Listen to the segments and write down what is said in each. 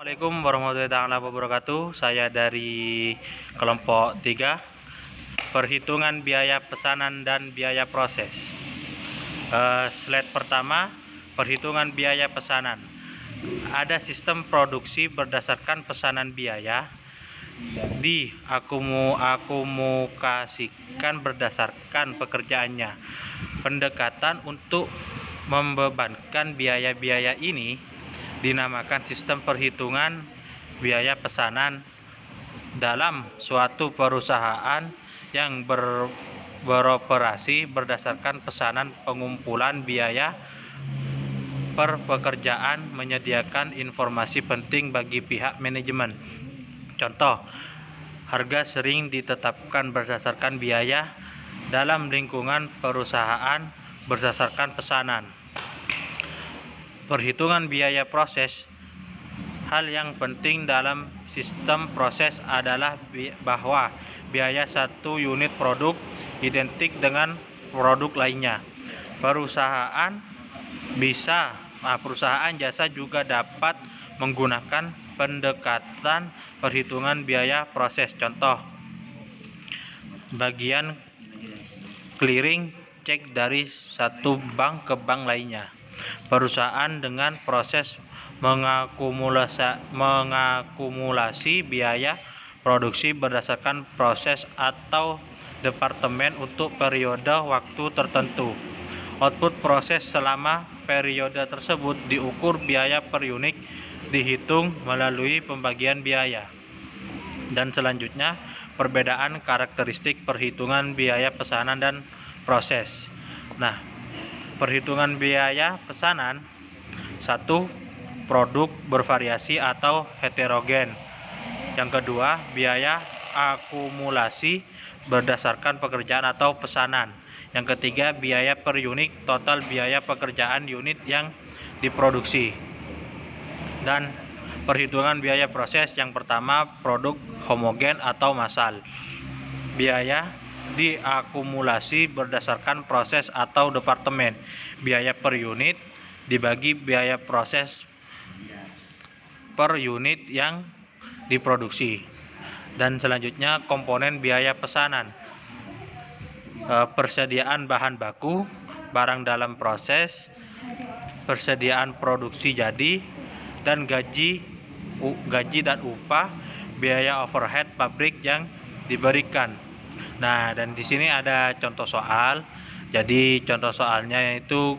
Assalamualaikum warahmatullahi wabarakatuh. Saya dari kelompok 3, perhitungan biaya pesanan dan biaya proses. Slide pertama, perhitungan biaya pesanan. Ada sistem produksi berdasarkan pesanan biaya diakumulasikan berdasarkan pekerjaannya. Pendekatan untuk membebankan biaya-biaya ini dinamakan sistem perhitungan biaya pesanan dalam suatu perusahaan yang beroperasi berdasarkan pesanan. Pengumpulan biaya per pekerjaan menyediakan informasi penting bagi pihak manajemen. Contoh, harga sering ditetapkan berdasarkan biaya dalam lingkungan perusahaan berdasarkan pesanan. Perhitungan biaya proses. Hal yang penting dalam sistem proses adalah bahwa biaya satu unit produk identik dengan produk lainnya. Perusahaan jasa juga dapat menggunakan pendekatan perhitungan biaya proses. Contoh, bagian clearing cek dari satu bank ke bank lainnya. Perusahaan dengan proses mengakumulasi biaya produksi berdasarkan proses atau departemen untuk periode waktu tertentu. Output proses selama periode tersebut diukur, biaya per unit dihitung melalui pembagian biaya. Dan selanjutnya, perbedaan karakteristik perhitungan biaya pesanan dan proses. Nah, perhitungan biaya pesanan. 1. Produk bervariasi atau heterogen. Yang kedua, biaya akumulasi berdasarkan pekerjaan atau pesanan. Yang ketiga, biaya per unit, total biaya pekerjaan unit yang diproduksi. Dan perhitungan biaya proses. Yang pertama, produk homogen atau massal. Biaya diakumulasi berdasarkan proses atau departemen. Biaya per unit dibagi biaya proses per unit yang diproduksi. Dan selanjutnya, komponen biaya pesanan. Persediaan bahan baku, barang dalam proses, persediaan produksi jadi, dan gaji dan upah, biaya overhead pabrik yang diberikan. Nah, dan di sini ada contoh soal. Jadi contoh soalnya itu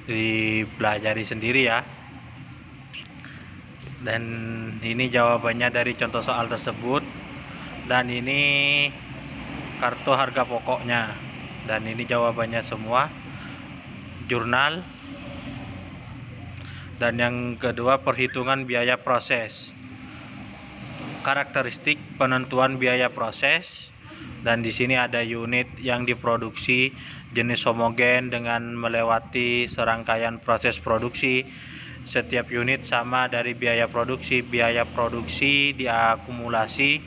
dipelajari sendiri ya. Dan ini jawabannya dari contoh soal tersebut. Dan ini kartu harga pokoknya. Dan ini jawabannya semua. Jurnal. Dan yang kedua, perhitungan biaya proses. Karakteristik penentuan biaya proses. Dan di sini ada unit yang diproduksi jenis homogen dengan melewati serangkaian proses produksi. Setiap unit sama dari biaya produksi. Biaya produksi diakumulasi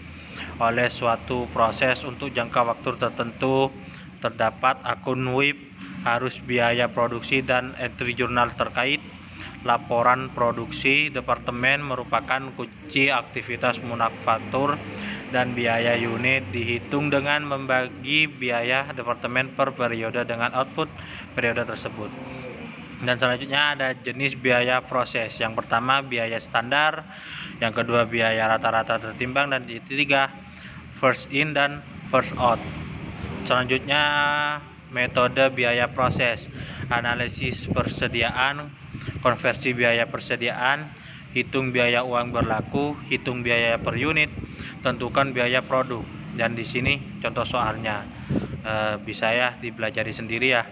oleh suatu proses untuk jangka waktu tertentu. Terdapat akun WIP, harus biaya produksi dan entry jurnal terkait. Laporan produksi departemen merupakan kunci aktivitas manufaktur, dan biaya unit dihitung dengan membagi biaya departemen per periode dengan output periode tersebut. Dan selanjutnya ada jenis biaya proses. Yang pertama, biaya standar. Yang kedua, biaya rata-rata tertimbang. Dan yang ketiga, first in dan first out. Selanjutnya, metode biaya proses. Analisis persediaan, konversi biaya persediaan, hitung biaya uang berlaku, hitung biaya per unit, tentukan biaya produk. Dan di sini contoh soalnya, bisa ya dipelajari sendiri ya.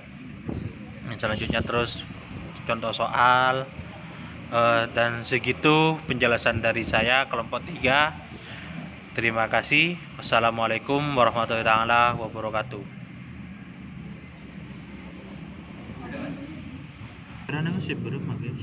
Selanjutnya terus contoh soal. Dan segitu penjelasan dari saya, kelompok 3. Terima kasih. Wassalamualaikum warahmatullahi wabarakatuh. Karena sih berapa guys?